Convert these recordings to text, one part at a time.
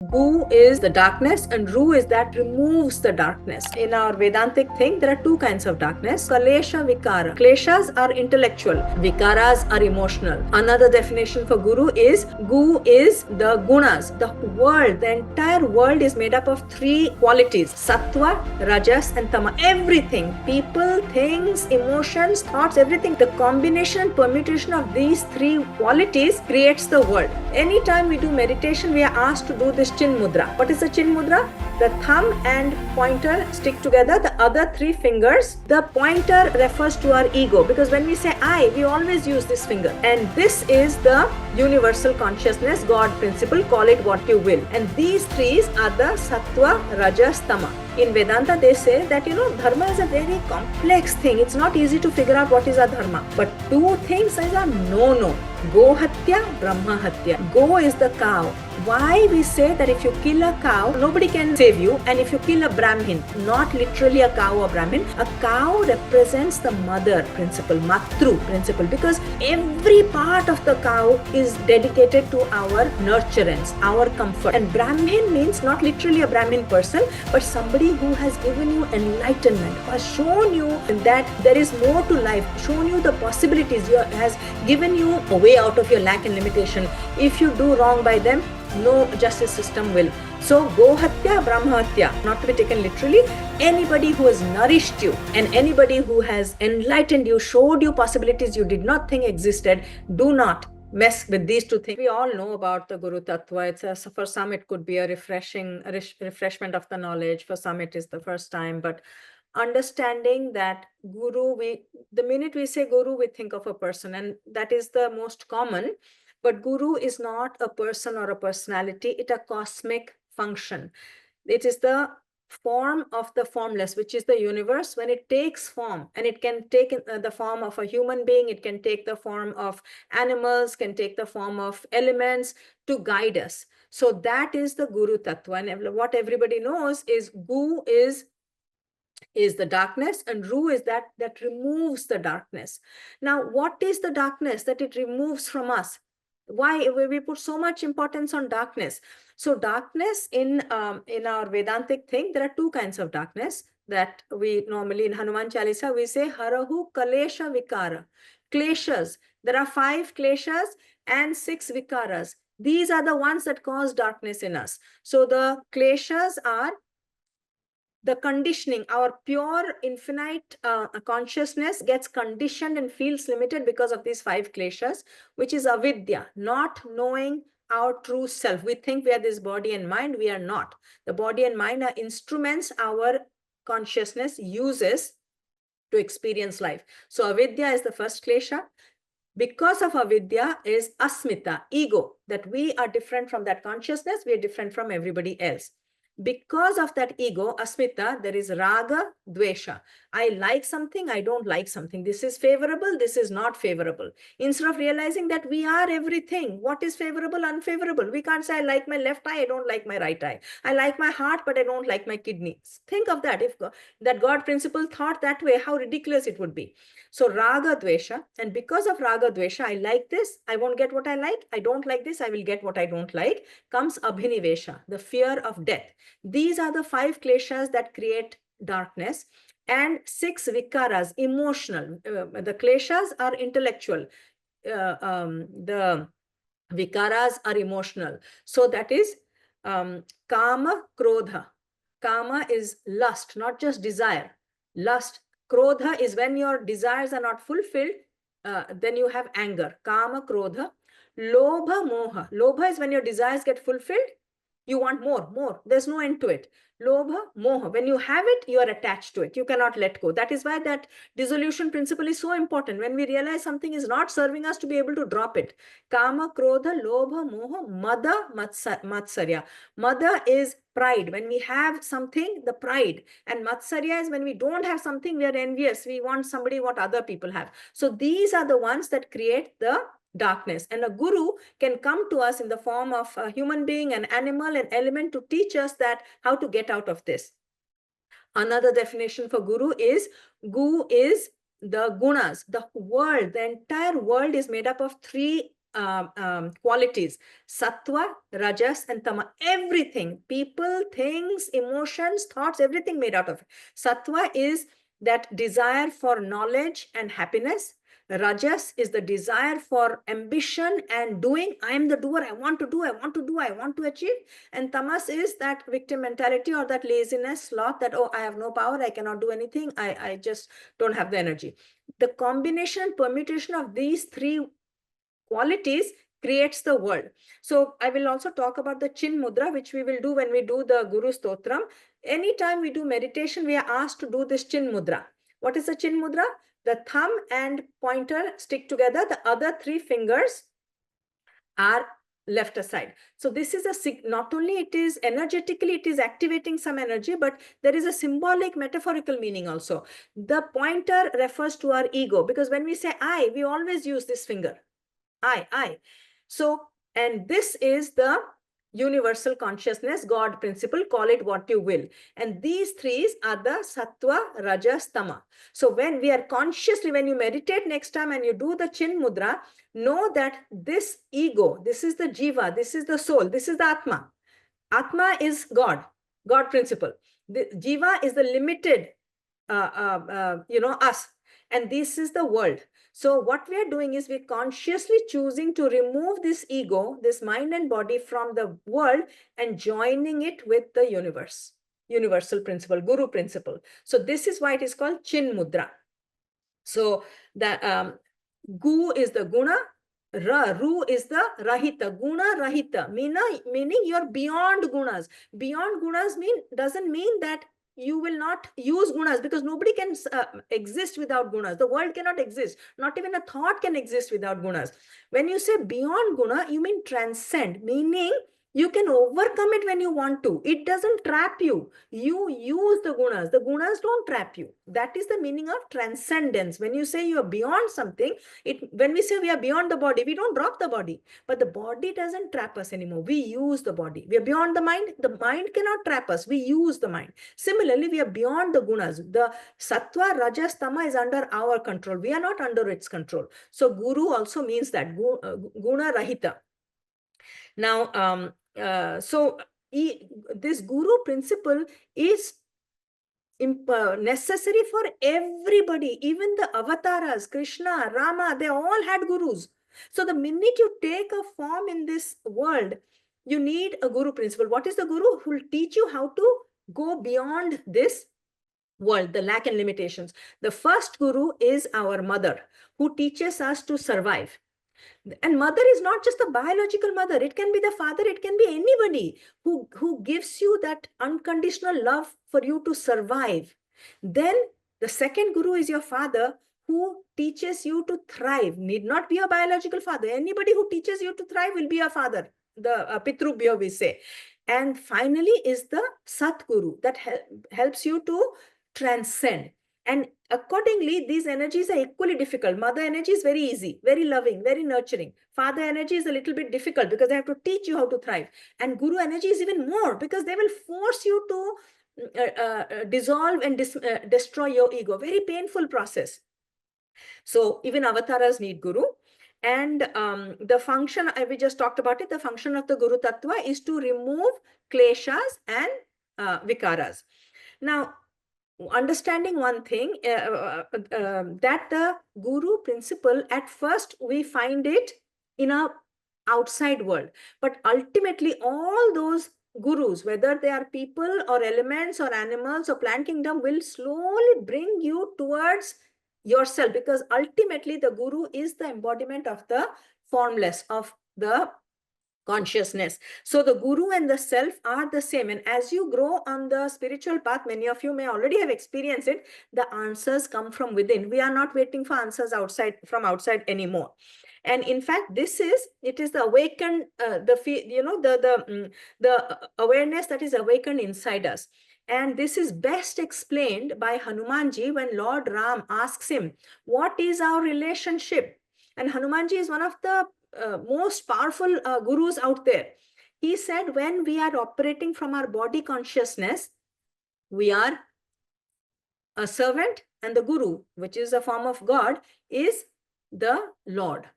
Gu is the darkness and Ru is that removes the darkness. In our Vedantic thing, there are two kinds of darkness. Klesha, Vikara. Kleshas are intellectual. Vikaras are emotional. Another definition for Guru is Gu is the Gunas. The world, the entire world is made up of three qualities. Satva, Rajas and Tamas. Everything. People, things, emotions, thoughts, everything. The combination and permutation of these three qualities creates the world. Anytime we do meditation, we are asked to do this Chin Mudra. What is the Chin Mudra? The thumb and pointer stick together, the other three fingers. The pointer refers to our ego, because when we say I, we always use this finger. And this is the universal consciousness, God principle, call it what you will. And these three are the Sattva, Rajas, Tama. In Vedanta, they say that, dharma is a very complex thing. It's not easy to figure out what is a dharma. But two things is a no-no. Go hatya, Brahma hatya. Go is the cow. Why we say that if you kill a cow, nobody can save you. And if you kill a Brahmin, not literally a cow or Brahmin, a cow represents the mother principle, Matru principle, because every part of the cow is dedicated to our nurturance, our comfort. And Brahmin means not literally a Brahmin person, but somebody who has given you enlightenment, who has shown you that there is more to life, shown you the possibilities, has given you a way out of your lack and limitation. If you do wrong by them, no justice system will. So, Go Hatya, Brahma Hatya, not to be taken literally. Anybody who has nourished you and anybody who has enlightened you, showed you possibilities you did not think existed, do not mess with these two things. We all know about the Guru Tattva. For some, it could be a refreshment of the knowledge. For some, it is the first time. But understanding that Guru, the minute we say Guru, we think of a person, and that is the most common. But Guru is not a person or a personality. It's a cosmic function. It is the form of the formless, which is the universe. When it takes form, and it can take the form of a human being, it can take the form of animals, can take the form of elements to guide us. So that is the Guru Tattva. And what everybody knows is Gu is the darkness, and Ru is that removes the darkness. Now, what is the darkness that it removes from us? Why we put so much importance on darkness? So darkness in our Vedantic thing, there are two kinds of darkness that we normally in Hanuman Chalisa, we say Harahu Kalesha Vikara. Kleshas. There are 5 Kleshas and 6 Vikaras. These are the ones that cause darkness in us. So the Kleshas are the conditioning. Our pure infinite consciousness gets conditioned and feels limited because of these 5 kleshas, which is avidya, not knowing our true self. We think we are this body and mind. We are not. The body and mind are instruments our consciousness uses to experience life. So avidya is the first klesha. Because of avidya is asmita, ego, that we are different from that consciousness. We are different from everybody else. Because of that ego, asmita, there is raga, dvesha. I like something, I don't like something. This is favorable, this is not favorable. Instead of realizing that we are everything, what is favorable, unfavorable? We can't say I like my left eye, I don't like my right eye. I like my heart, but I don't like my kidneys. Think of that. If that God principle thought that way, how ridiculous it would be. So raga, dvesha, and because of raga, dvesha, I like this, I won't get what I like. I don't like this, I will get what I don't like. Comes abhinivesha, the fear of death. These are the 5 kleshas that create darkness, and 6 vikaras, emotional. The kleshas are intellectual. The vikaras are emotional. So that is kama, krodha. Kama is lust, not just desire. Lust. Krodha is when your desires are not fulfilled, then you have anger. Kama, krodha. Lobha, moha. Lobha is when your desires get fulfilled, you want more. There's no end to it. Lobha, moha. When you have it, you are attached to it. You cannot let go. That is why that dissolution principle is so important. When we realize something is not serving us, to be able to drop it. Kama, krodha, lobha, moha, mada, matsarya. Mada is pride. When we have something, the pride. And matsarya is when we don't have something, we are envious. We want somebody what other people have. So these are the ones that create the darkness. And a guru can come to us in the form of a human being, an animal, an element, to teach us that how to get out of this. Another definition for guru is gu is the gunas. The world, the entire world is made up of 3 qualities: Satva, Rajas, and Tama. Everything, people, things, emotions, thoughts, everything made out of it. Satva is that desire for knowledge and happiness. Rajas is the desire for ambition and doing. I am the doer. I want to do. I want to do. I want to achieve. And Tamas is that victim mentality or that laziness, sloth, that, oh, I have no power. I cannot do anything. I just don't have the energy. The combination and permutation of these three qualities creates the world. So I will also talk about the Chin Mudra, which we will do when we do the Guru Stotram. Anytime we do meditation, we are asked to do this Chin Mudra. What is the Chin Mudra? The thumb and pointer stick together. The other three fingers are left aside. So this is not only it is energetically, it is activating some energy, but there is a symbolic metaphorical meaning also. The pointer refers to our ego, because when we say I, we always use this finger. I. So, and this is the universal consciousness, God principle, call it what you will. And these threes are the Sattva, Rajas, Tama. So when we are consciously, when you meditate next time and you do the Chin Mudra, know that this ego, this is the Jiva, this is the soul, this is the Atma. Atma is God, God principle. The Jiva is the limited, us. And this is the world. So what we are doing is we're consciously choosing to remove this ego, this mind and body from the world and joining it with the universe, universal principle, Guru principle. So this is why it is called Chin Mudra. So the Gu is the Guna, Ru is the Rahita, Guna Rahita, meaning you're beyond Gunas. Beyond Gunas doesn't mean that you will not use gunas, because nobody can exist without gunas. The world cannot exist. Not even a thought can exist without gunas. When you say beyond guna, you mean transcend, meaning you can overcome it when you want to. It doesn't trap you. You use the gunas. The gunas don't trap you. That is the meaning of transcendence. When you say you are beyond something, when we say we are beyond the body, we don't drop the body. But the body doesn't trap us anymore. We use the body. We are beyond the mind. The mind cannot trap us. We use the mind. Similarly, we are beyond the gunas. The Sattva, Rajas, Tama is under our control. We are not under its control. So Guru also means that, Guna Rahita. Now, this Guru principle is necessary for everybody. Even the avatars, Krishna, Rama, they all had gurus. So the minute you take a form in this world, you need a Guru principle. What is the Guru? Who will teach you how to go beyond this world, the lack and limitations. The first Guru is our mother, who teaches us to survive. And mother is not just the biological mother. It can be the father. It can be anybody who gives you that unconditional love for you to survive. Then the second Guru is your father, who teaches you to thrive. Need not be a biological father. Anybody who teaches you to thrive will be a father. The Pitrubhya, we say. And finally is the Sat Guru that helps you to transcend. And accordingly, these energies are equally difficult. Mother energy is very easy, very loving, very nurturing. Father energy is a little bit difficult because they have to teach you how to thrive. And Guru energy is even more, because they will force you to dissolve and destroy your ego. Very painful process. So even avatars need Guru. And the function, we just talked about it, the function of the Guru Tattva is to remove Kleshas and Vikaras. Now, understanding one thing, that the Guru principle, at first we find it in our outside world, but ultimately all those gurus, whether they are people or elements or animals or plant kingdom, will slowly bring you towards yourself, because ultimately the Guru is the embodiment of the formless, of the consciousness. So the Guru and the self are the same. And as you grow on the spiritual path, many of you may already have experienced it, the answers come from within. We are not waiting for answers from outside anymore. And in fact, it is the awakened, the awareness that is awakened inside us. And this is best explained by Hanumanji when Lord Ram asks him, what is our relationship? And Hanumanji is one of the most powerful gurus out there. He said, when we are operating from our body consciousness, we are a servant, and the Guru, which is a form of God, is the Lord.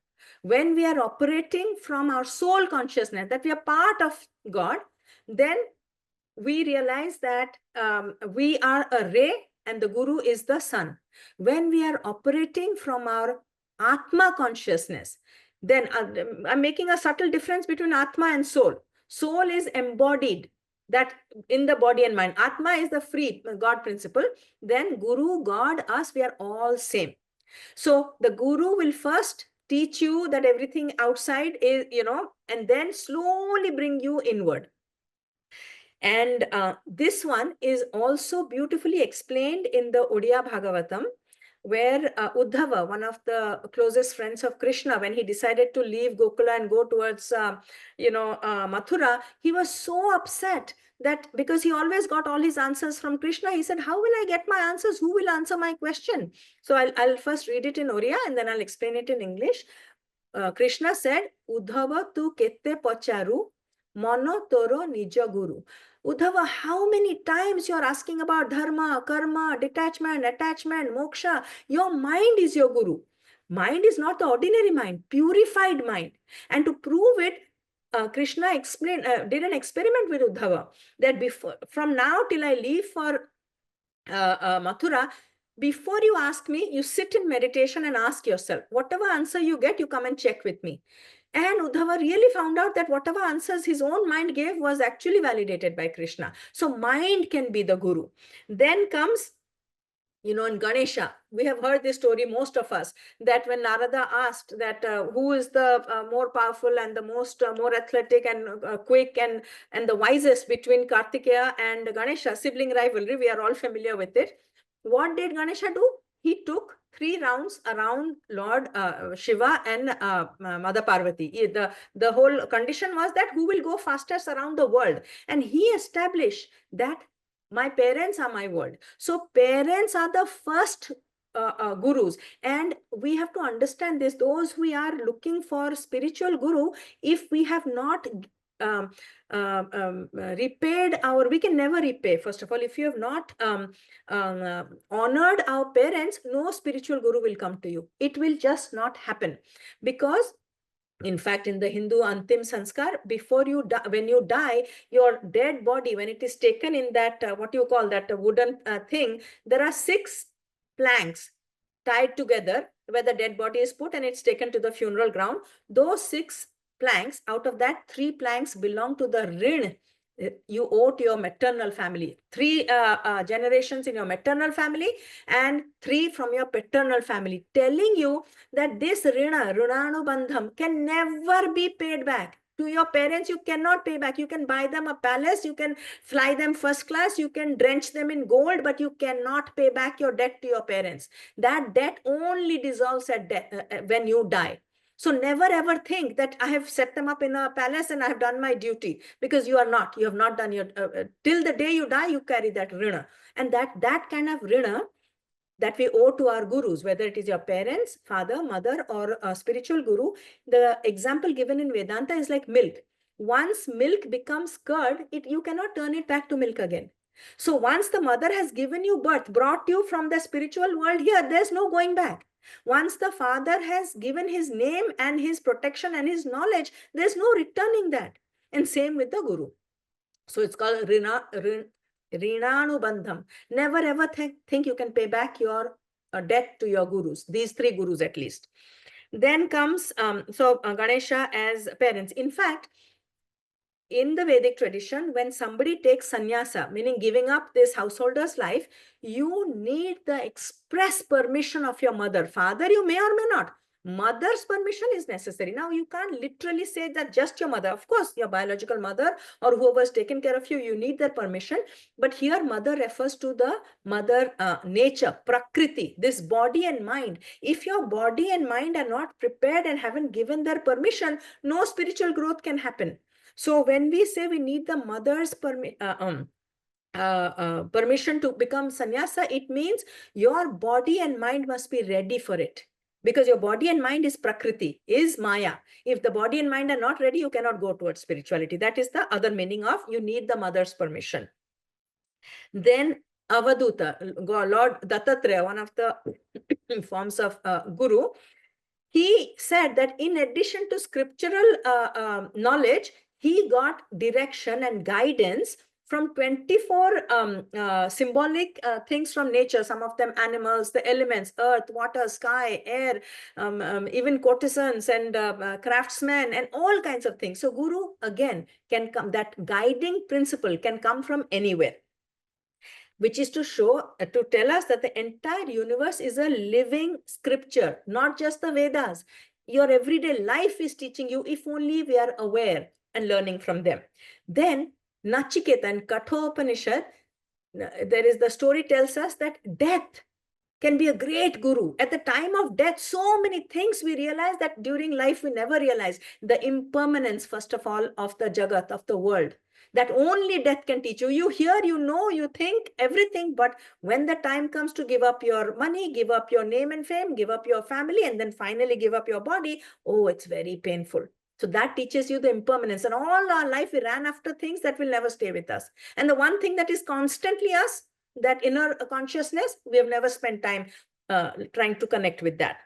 When we are operating from our soul consciousness, that we are part of God, then we realize that we are a ray and the Guru is the sun. When we are operating from our Atma consciousness, then I'm making a subtle difference between Atma and soul. Soul is embodied, that in the body and mind. Atma is the free God principle. Then Guru, God, us, we are all same. So the Guru will first teach you that everything outside is, and then slowly bring you inward. And this one is also beautifully explained in the Odia Bhagavatam, where Uddhava, one of the closest friends of Krishna, when he decided to leave Gokula and go towards, Mathura, he was so upset that because he always got all his answers from Krishna, he said, how will I get my answers? Who will answer my question? So I'll first read it in Oriya and then I'll explain it in English. Krishna said, Uddhava tu kette pacharu, mono toro nija guru. Uddhava, how many times you're asking about dharma, karma, detachment, attachment, moksha? Your mind is your guru. Mind is not the ordinary mind, purified mind. And to prove it, Krishna explained, did an experiment with Uddhava that from now till I leave for Mathura, before you ask me, you sit in meditation and ask yourself, whatever answer you get, you come and check with me. And Uddhava really found out that whatever answers his own mind gave was actually validated by Krishna. So mind can be the guru. Then comes, in Ganesha, we have heard this story, most of us, that when Narada asked that who is the more powerful and the most more athletic and quick and the wisest between Kartikeya and Ganesha, sibling rivalry, we are all familiar with it. What did Ganesha do? He took 3 rounds around Lord Shiva and Mother Parvati. The whole condition was that who will go fastest around the world. And he established that my parents are my world. So parents are the first gurus. And we have to understand this. Those who are looking for spiritual guru, if we have not repaid we can never repay. First of all, if you have not honored our parents, no spiritual guru will come to you. It will just not happen. Because in fact, in the Hindu Antim Sanskar, before you die, when you die, your dead body, when it is taken in that, what you call that wooden thing, there are 6 planks tied together where the dead body is put and it's taken to the funeral ground. Those 6 planks, out of that, 3 planks belong to the rin you owe to your maternal family. 3 generations in your maternal family and 3 from your paternal family, telling you that this runanubandham can never be paid back. To your parents, you cannot pay back. You can buy them a palace, you can fly them first class, you can drench them in gold, but you cannot pay back your debt to your parents. That debt only dissolves at when you die. So never ever think that I have set them up in a palace and I have done my duty, because you are not. You have not done your, till the day you die, you carry that rina. And that kind of rina that we owe to our gurus, whether it is your parents, father, mother, or a spiritual guru. The example given in Vedanta is like milk. Once milk becomes curd, you cannot turn it back to milk again. So once the mother has given you birth, brought you from the spiritual world here, there's no going back. Once the father has given his name and his protection and his knowledge, there's no returning that. And same with the guru. So it's called Rinanubandham. Never ever think you can pay back your debt to your gurus, these 3 gurus at least. Then comes, Ganesha as parents. In fact, in the Vedic tradition, when somebody takes sannyasa, meaning giving up this householder's life, you need the express permission of your mother. Father, you may or may not. Mother's permission is necessary. Now, you can't literally say that just your mother. Of course, your biological mother or whoever has taken care of you, you need their permission. But here, mother refers to the mother nature, prakriti, this body and mind. If your body and mind are not prepared and haven't given their permission, no spiritual growth can happen. So when we say we need the mother's permission to become sannyasa, it means your body and mind must be ready for it. Because your body and mind is prakriti, is maya. If the body and mind are not ready, you cannot go towards spirituality. That is the other meaning of you need the mother's permission. Then Avaduta, Lord Dattatreya, one of the forms of guru, he said that in addition to scriptural knowledge, he got direction and guidance from 24 symbolic things from nature, some of them animals, the elements, earth, water, sky, air, even courtesans and craftsmen, and all kinds of things. So guru, again, can come, that guiding principle can come from anywhere, which is to show, to tell us that the entire universe is a living scripture, not just the Vedas. Your everyday life is teaching you, if only we are aware and learning from them. Then Nachiketa and Kathopanishad, there is, the story tells us that death can be a great guru. At the time of death, so many things we realize that during life we never realize. The impermanence, first of all, of the Jagat, of the world, that only death can teach you. You hear, you know, you think everything, but when the time comes to give up your money, give up your name and fame, give up your family, and then finally give up your body, oh, it's very painful. So that teaches you the impermanence. And all our life we ran after things that will never stay with us. And the one thing that is constantly us, that inner consciousness, we have never spent time trying to connect with that.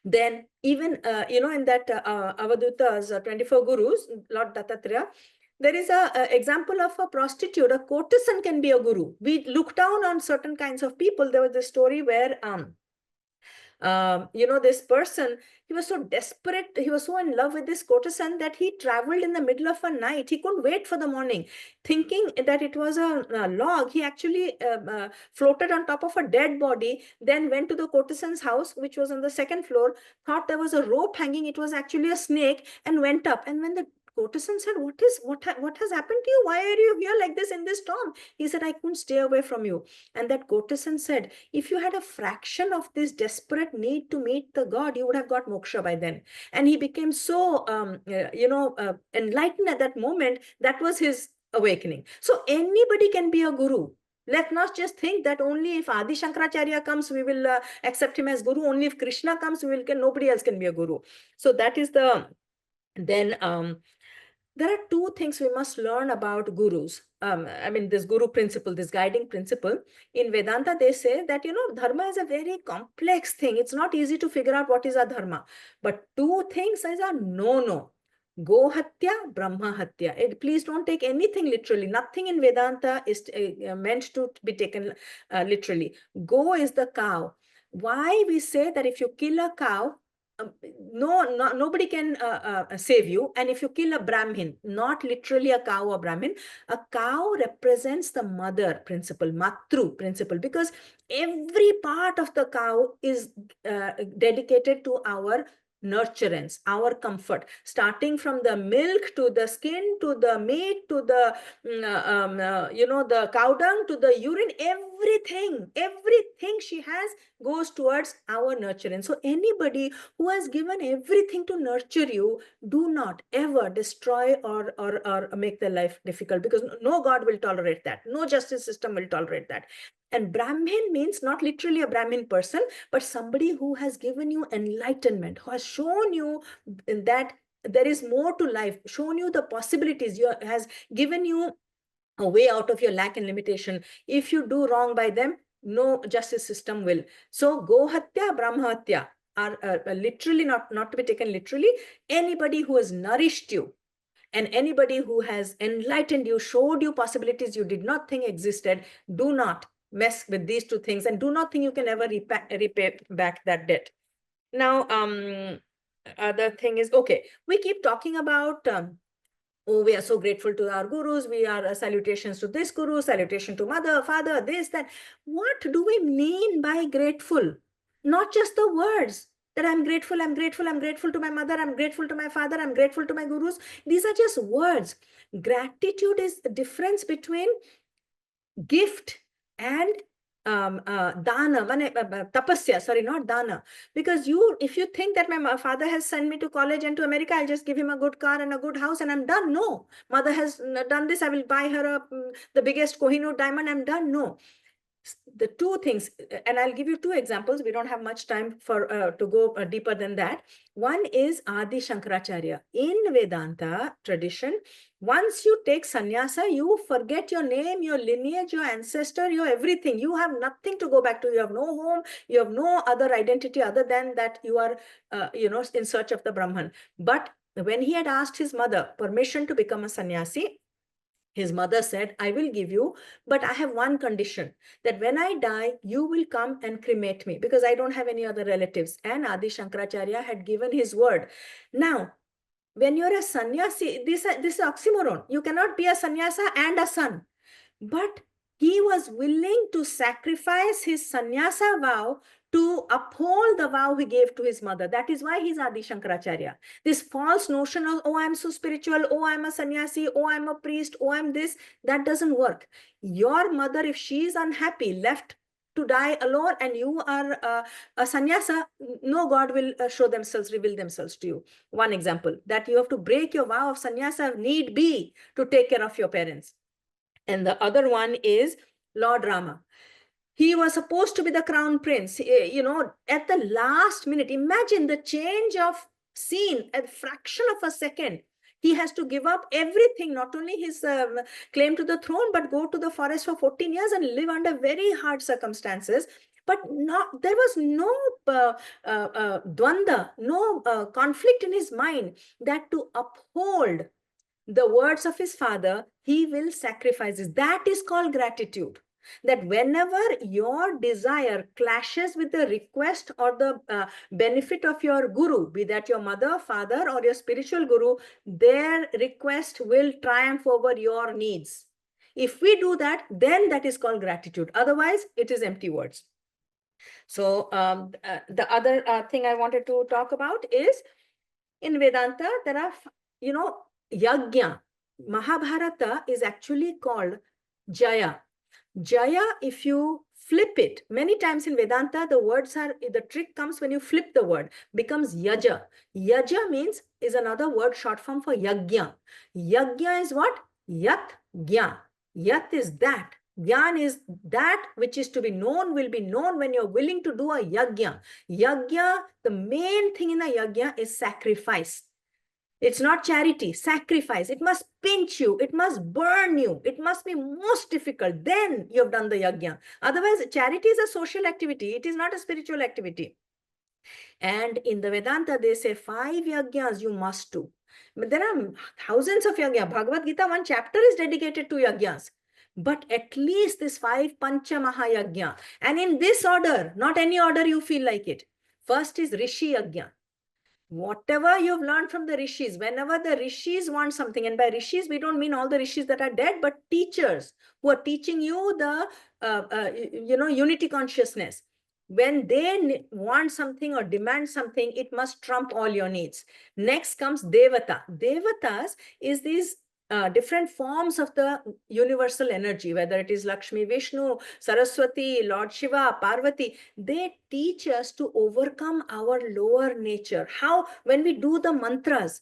Then even, in that Avaduta's 24 Gurus, Lord Dattatreya, there is a example of a prostitute, a courtesan can be a guru. We look down on certain kinds of people. There was a story where, this person, he was so desperate, he was so in love with this courtesan that he traveled in the middle of a night. He couldn't wait for the morning. Thinking that it was a log, he actually floated on top of a dead body, then went to the courtesan's house, which was on the second floor, thought there was a rope hanging, it was actually a snake, and went up. And when the courtesan said, what has happened to you? Why are you here like this in this storm? He said, I couldn't stay away from you. And that courtesan said, if you had a fraction of this desperate need to meet the God, you would have got moksha by then. And he became so, enlightened at that moment. That was his awakening. So anybody can be a guru. Let's not just think that only if Adi Shankaracharya comes, we will accept him as guru. Only if Krishna comes, nobody else can be a guru. So that is the, then there are two things we must learn about gurus. This guru principle, this guiding principle. In Vedanta, they say that, dharma is a very complex thing. It's not easy to figure out what is a dharma. But two things is a no-no. Go hatya, Brahma hatya. Please don't take anything literally. Nothing in Vedanta is meant to be taken literally. Go is the cow. Why we say that if you kill a cow, nobody can save you. And if you kill a Brahmin, not literally a cow or Brahmin, a cow represents the mother principle, matru principle, because every part of the cow is dedicated to our nurturance, our comfort, starting from the milk to the skin to the meat to the the cow dung to the urine. Everything she has goes towards our nurturance. So anybody who has given everything to nurture you, do not ever destroy or make their life difficult, because no God will tolerate that. No justice system will tolerate that. And Brahmin means not literally a Brahmin person, but somebody who has given you enlightenment, who has shown you that there is more to life, shown you the possibilities, has given you a way out of your lack and limitation. If you do wrong by them, no justice system will. So go hatya, Brahma hatya are literally not to be taken literally. Anybody who has nourished you, and anybody who has enlightened you, showed you possibilities you did not think existed, do not mess with these two things, and do not think you can ever repay back that debt. Now, other thing is, okay, we keep talking about, oh, we are so grateful to our gurus. We are salutations to this guru, salutation to mother, father, this, that. What do we mean by grateful? Not just the words that I'm grateful to my mother, I'm grateful to my father, I'm grateful to my gurus. These are just words. Gratitude is the difference between gift and dana, tapasya, sorry, not dana. Because if you think that my father has sent me to college and to America, I'll just give him a good car and a good house and I'm done. No, mother has done this, I will buy her the biggest Kohinoor diamond, I'm done. No. the two things, and I'll give you two examples. We don't have much time for to go deeper than that. One is Adi Shankaracharya. In Vedanta tradition, once you take sannyasa, you forget your name, your lineage, your ancestor, your everything. You have nothing to go back to. You have no home. You have no other identity other than that you are, in search of the Brahman. But when he had asked his mother permission to become a sannyasi, his mother said, I will give you, but I have one condition, that when I die, you will come and cremate me, because I don't have any other relatives. And Adi Shankaracharya had given his word. Now, when you're a sannyasi, this is oxymoron. You cannot be a sannyasa and a son. But he was willing to sacrifice his sannyasa vow to uphold the vow he gave to his mother. That is why he's Adi Shankaracharya. This false notion of, oh, I'm so spiritual, oh, I'm a sannyasi, oh, I'm a priest, oh, I'm this, that doesn't work. Your mother, if she is unhappy, left to die alone, and you are a sannyasa, no God will reveal themselves to you. One example, that you have to break your vow of sannyasa, need be, to take care of your parents. And the other one is Lord Rama. He was supposed to be the crown prince. At the last minute, imagine the change of scene, a fraction of a second. He has to give up everything, not only his claim to the throne, but go to the forest for 14 years and live under very hard circumstances. But there was no dvanda, no conflict in his mind, that to uphold the words of his father, he will sacrifice this. That is called gratitude. That whenever your desire clashes with the request or the benefit of your guru, be that your mother, father, or your spiritual guru, their request will triumph over your needs. If we do that, then that is called gratitude. Otherwise, it is empty words. So the other thing I wanted to talk about is, in Vedanta, there are, yajna. Mahabharata is actually called Jaya. Jaya, if you flip it, many times in Vedanta, the trick comes when you flip the word, becomes yaja. Yaja is another word, short form for yajna. Yajna is what? Yat gyan. Yat is that. Gyan is that which is to be known, will be known when you're willing to do a yajna. Yajna, the main thing in a yajna is sacrifice. It's not charity, sacrifice. It must pinch you. It must burn you. It must be most difficult. Then you have done the yajna. Otherwise, charity is a social activity. It is not a spiritual activity. And in the Vedanta, they say 5 yajnas you must do. But there are thousands of yajnas. Bhagavad Gita, one chapter is dedicated to yajnas. But at least this 5 Pancha Mahayajna. And in this order, not any order you feel like it. First is Rishi Yajna. Whatever you've learned from the rishis, whenever the rishis want something, and by rishis, we don't mean all the rishis that are dead, but teachers who are teaching you the, unity consciousness. When they want something or demand something, it must trump all your needs. Next comes Devata. Devatas is these different forms of the universal energy, whether it is Lakshmi, Vishnu, Saraswati, Lord Shiva, Parvati. They teach us to overcome our lower nature. How, when we do the mantras,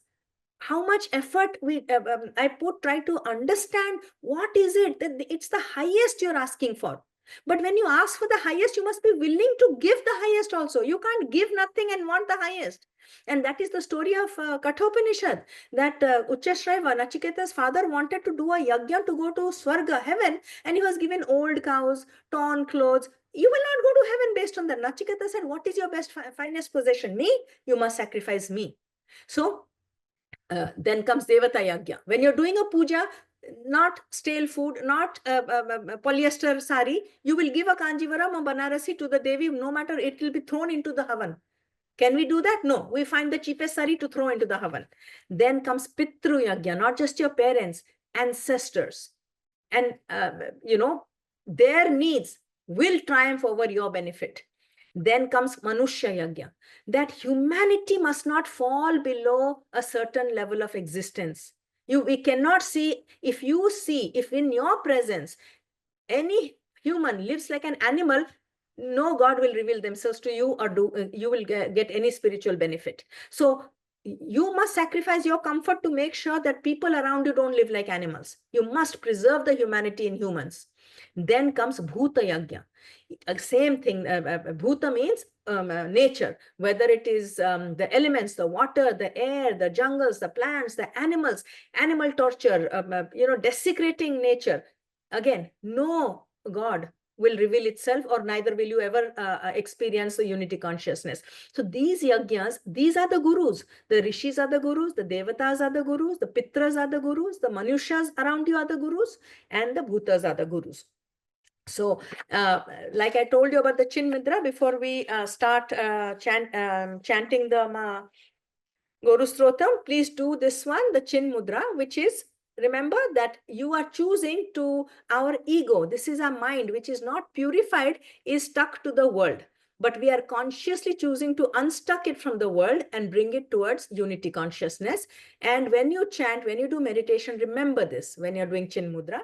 how much effort I try to understand what is it that it's the highest you're asking for. But when you ask for the highest, you must be willing to give the highest also. You can't give nothing and want the highest. And that is the story of Kathopanishad, that Uchchashraiva, Nachiketa's father, wanted to do a yajna to go to Swarga, heaven, and he was given old cows, torn clothes. You will not go to heaven based on that. Nachiketa said, what is your best, finest possession? Me? You must sacrifice me. So then comes Devata Yajna. When you're doing a puja, not stale food, not polyester sari, you will give a Kanjivaram or Banarasi to the Devi, no matter, it will be thrown into the Havan. Can we do that? No. We find the cheapest sari to throw into the Havan. Then comes Pitru Yajna, not just your parents, ancestors. And, their needs will triumph over your benefit. Then comes Manushya Yajna, that humanity must not fall below a certain level of existence. We cannot see, if in your presence, any human lives like an animal, no God will reveal themselves to you, or you will get any spiritual benefit. So you must sacrifice your comfort to make sure that people around you don't live like animals. You must preserve the humanity in humans. Then comes Bhuta Yajna. Same thing. Bhuta means nature, whether it is the elements, the water, the air, the jungles, the plants, the animals, animal torture, desecrating nature. Again, no God will reveal itself, or neither will you ever experience the unity consciousness. So these yajnas, these are the gurus. The rishis are the gurus, the devatas are the gurus, the pitras are the gurus, the manushas around you are the gurus, and the bhutas are the gurus. So, like I told you about the Chin Mudra, before we start chanting the Guru Strotam, please do this one, the Chin Mudra, which is, remember that you are choosing to, our ego, this is our mind, which is not purified, is stuck to the world. But we are consciously choosing to unstuck it from the world and bring it towards unity consciousness. And when you chant, when you do meditation, remember this when you're doing Chin Mudra.